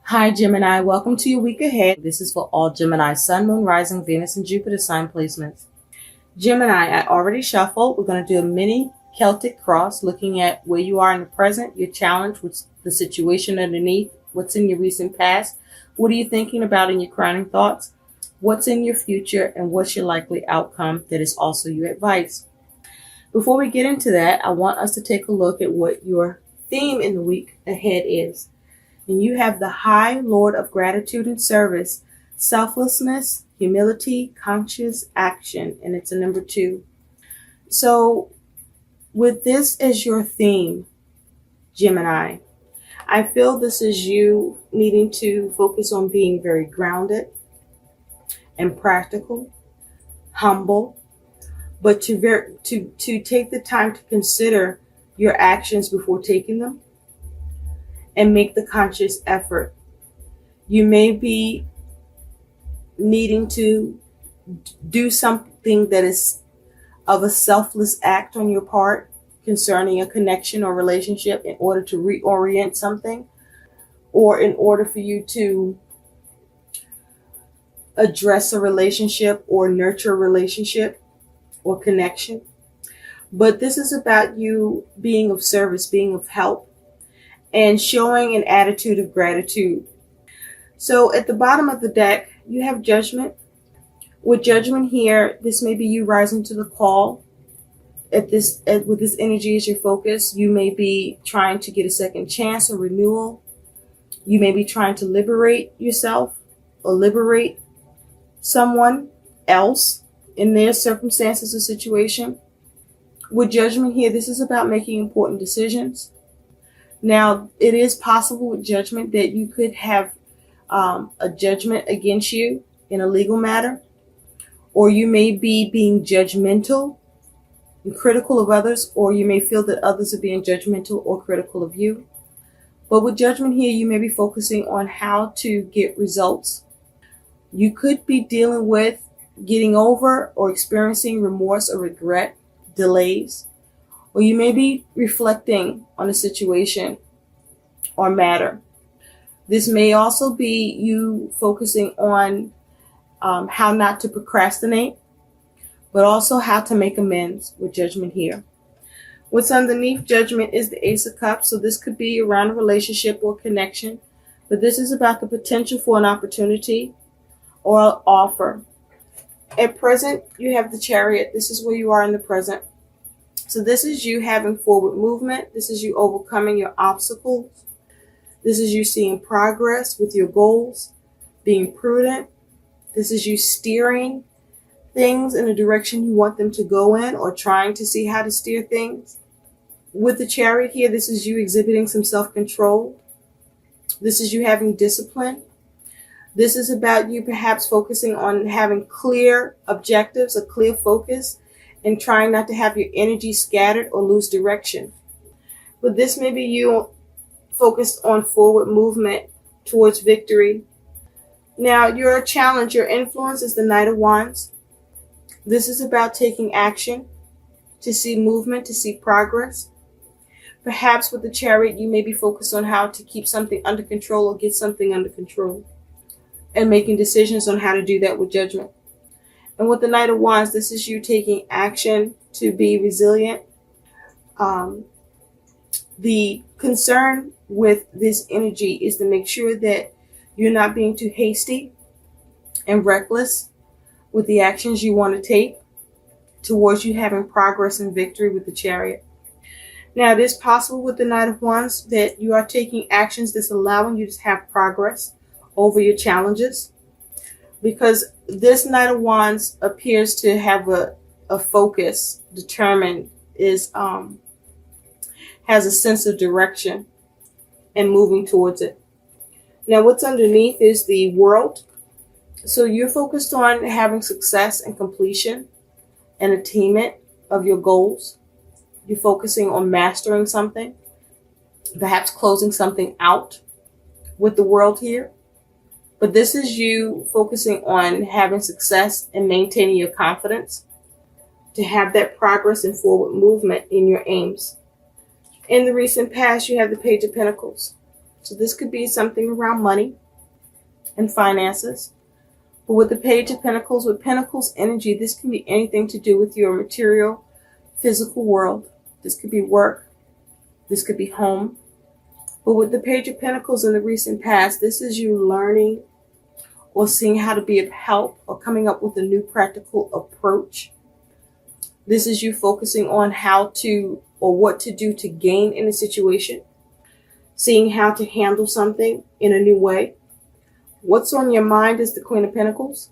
Hi, Gemini. Welcome to your week ahead. This is for all Gemini, Sun, Moon, Rising, Venus, and Jupiter sign placements. Gemini, I already shuffled. We're going to do a mini Celtic cross looking at where you are in the present, your challenge, what's the situation underneath, what's in your recent past, what are you thinking about in your crowning thoughts, what's in your future, and what's your likely outcome that is also your advice. Before we get into that, I want us to take a look at what your theme in the week ahead is. And you have the High Lord of Gratitude and Service, Selflessness, Humility, Conscious Action, and it's a number 2. So with this as your theme, Gemini, I feel this is you needing to focus on being very grounded and practical, humble, but to take the time to consider your actions before taking them and make the conscious effort. You may be needing to do something that is of a selfless act on your part concerning a connection or relationship in order to reorient something, or in order for you to address a relationship or nurture a relationship or connection. But this is about you being of service, being of help, and showing an attitude of gratitude. So at the bottom of the deck, you have Judgment. With Judgment here, this may be you rising to the call. With this energy as your focus, you may be trying to get a second chance or renewal. You may be trying to liberate yourself or liberate someone else in their circumstances or situation. With Judgment here, this is about making important decisions. Now, it is possible with Judgment that you could have a judgment against you in a legal matter, or you may be being judgmental and critical of others, or you may feel that others are being judgmental or critical of you. But with Judgment here, you may be focusing on how to get results. You could be dealing with getting over or experiencing remorse or regret, delays. Or you may be reflecting on a situation or matter. This may also be you focusing on how not to procrastinate, but also how to make amends with Judgment here. What's underneath Judgment is the Ace of Cups, so this could be around a relationship or connection, but this is about the potential for an opportunity or an offer. At present, you have the Chariot. This is where you are in the present. So this is you having forward movement. This is you overcoming your obstacles. This is you seeing progress with your goals, being prudent. This is you steering things in the direction you want them to go in, or trying to see how to steer things. With the Chariot here, this is you exhibiting some self-control. This is you having discipline. This is about you perhaps focusing on having clear objectives, a clear focus, and trying not to have your energy scattered or lose direction. But this may be you focused on forward movement towards victory. Now, your challenge, your influence is the Knight of Wands. This is about taking action to see movement, to see progress. Perhaps with the Chariot, you may be focused on how to keep something under control or get something under control, and making decisions on how to do that with Judgment. And with the Knight of Wands, this is you taking action to be resilient. The concern with this energy is to make sure that you're not being too hasty and reckless with the actions you want to take towards you having progress and victory with the Chariot. Now, it is possible with the Knight of Wands that you are taking actions that's allowing you to have progress over your challenges, because this Knight of Wands appears to have a focus, determined, has a sense of direction and moving towards it. Now, what's underneath is the World. So you're focused on having success and completion and attainment of your goals. You're focusing on mastering something, perhaps closing something out with the World here. But this is you focusing on having success and maintaining your confidence to have that progress and forward movement in your aims. In the recent past, you have the Page of Pentacles. So this could be something around money and finances. But with the Page of Pentacles, with Pentacles energy, this can be anything to do with your material, physical world. This could be work. This could be home. But with the Page of Pentacles in the recent past, this is you learning or seeing how to be of help or coming up with a new practical approach. This is you focusing on how to or what to do to gain in a situation. Seeing how to handle something in a new way. What's on your mind is the Queen of Pentacles.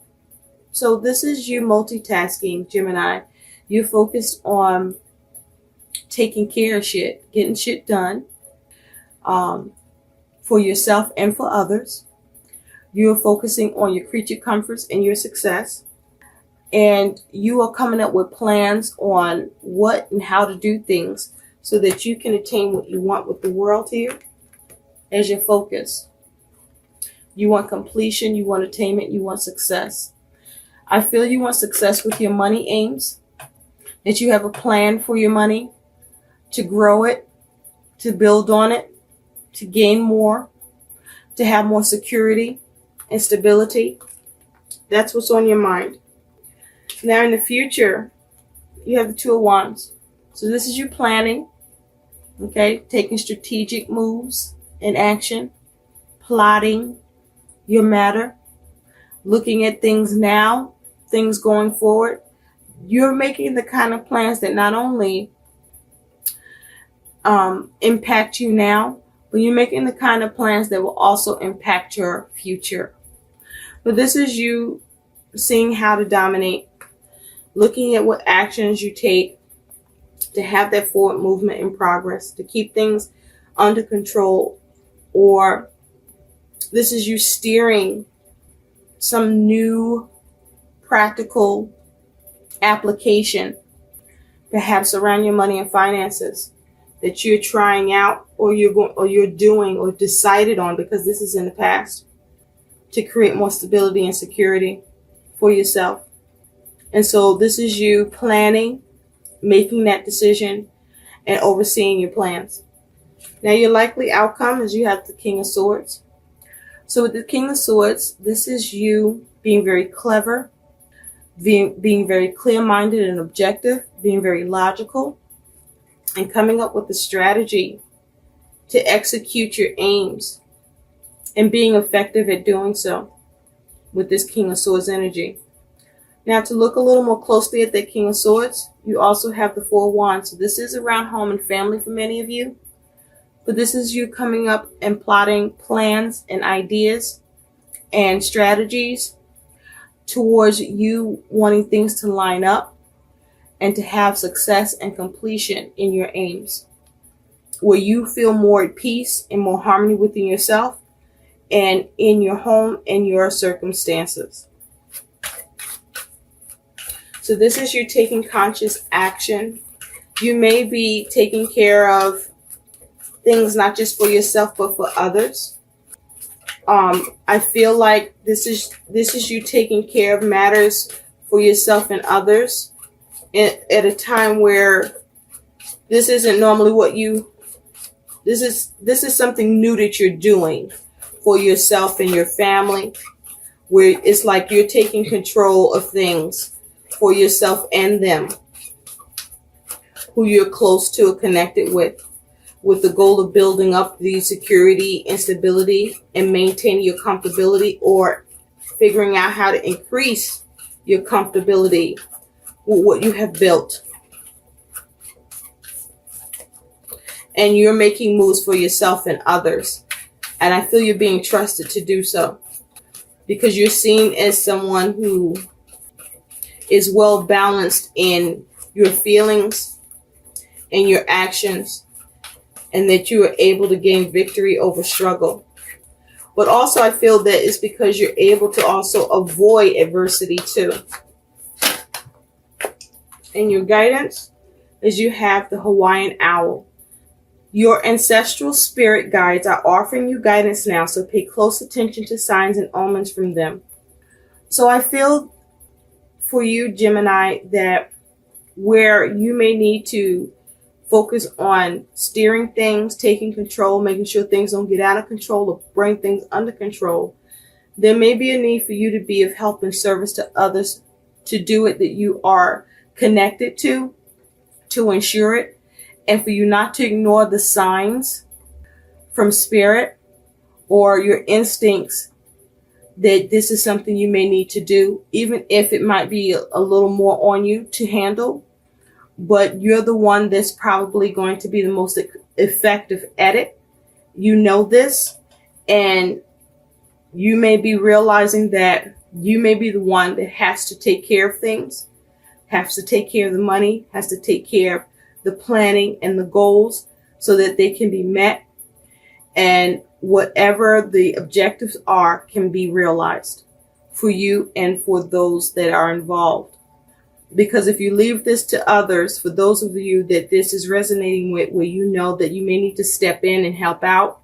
So this is you multitasking, Gemini. You focused on taking care of shit, getting shit done for yourself and for others. You're focusing on your creature comforts and your success. And you are coming up with plans on what and how to do things so that you can attain what you want with the world here as your focus. You want completion, you want attainment, you want success. I feel you want success with your money aims, that you have a plan for your money, to grow it, to build on it, to gain more, to have more security and stability. That's what's on your mind. Now in the future, you have the Two of Wands. So this is you planning, okay, taking strategic moves in action, plotting your matter, looking at things now, things going forward. You're making the kind of plans that not only impact you now, but you're making the kind of plans that will also impact your future. But this is you seeing how to dominate, looking at what actions you take to have that forward movement in progress, to keep things under control, or this is you steering some new practical application, perhaps around your money and finances, that you're trying out or you're doing or decided on, because this is in the past, to create more stability and security for yourself. And so this is you planning, making that decision, and overseeing your plans. Now your likely outcome is you have the King of Swords. So with the King of Swords, this is you being very clever, being very clear-minded and objective, being very logical, and coming up with a strategy to execute your aims and being effective at doing so with this King of Swords energy. Now to look a little more closely at that King of Swords, you also have the Four of Wands. So this is around home and family for many of you. But this is you coming up and plotting plans and ideas and strategies towards you wanting things to line up and to have success and completion in your aims, where you feel more at peace and more harmony within yourself and in your home and your circumstances. So this is you taking conscious action. You may be taking care of things not just for yourself but for others. I feel like this is you taking care of matters for yourself and others at a time where this isn't normally what you. This is something new that you're doing for yourself and your family, where it's like you're taking control of things for yourself and them, who you're close to or connected with the goal of building up the security and stability and maintaining your comfortability, or figuring out how to increase your comfortability with what you have built. And you're making moves for yourself and others. And I feel you're being trusted to do so, because you're seen as someone who is well balanced in your feelings and your actions, and that you are able to gain victory over struggle. But also I feel that it's because you're able to also avoid adversity too. And your guidance is you have the Hawaiian owl. Your ancestral spirit guides are offering you guidance now, so pay close attention to signs and omens from them. So I feel for you, Gemini, that where you may need to focus on steering things, taking control, making sure things don't get out of control or bring things under control, there may be a need for you to be of help and service to others, to do it that you are connected to ensure it, and for you not to ignore the signs from spirit or your instincts that this is something you may need to do, even if it might be a little more on you to handle. But you're the one that's probably going to be the most effective at it. You know this, and you may be realizing that you may be the one that has to take care of things, has to take care of the money, has to take care of the planning and the goals so that they can be met. And whatever the objectives are can be realized for you and for those that are involved. Because if you leave this to others, for those of you that this is resonating with, where you know that you may need to step in and help out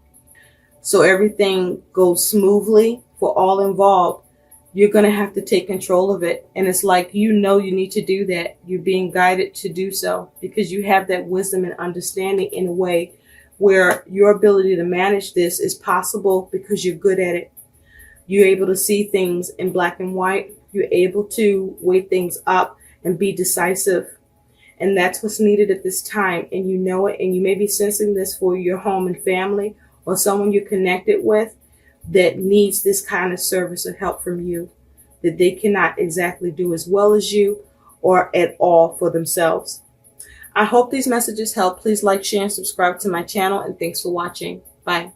so everything goes smoothly for all involved, you're going to have to take control of it. And it's like, you need to do that. You're being guided to do so because you have that wisdom and understanding in a way where your ability to manage this is possible because you're good at it. You're able to see things in black and white. You're able to weigh things up and be decisive. And that's what's needed at this time. And you know it. And you may be sensing this for your home and family or someone you're connected with that needs this kind of service or help from you, that they cannot exactly do as well as you or at all for themselves. I hope these messages help. Please like, share, and subscribe to my channel. And thanks for watching. Bye.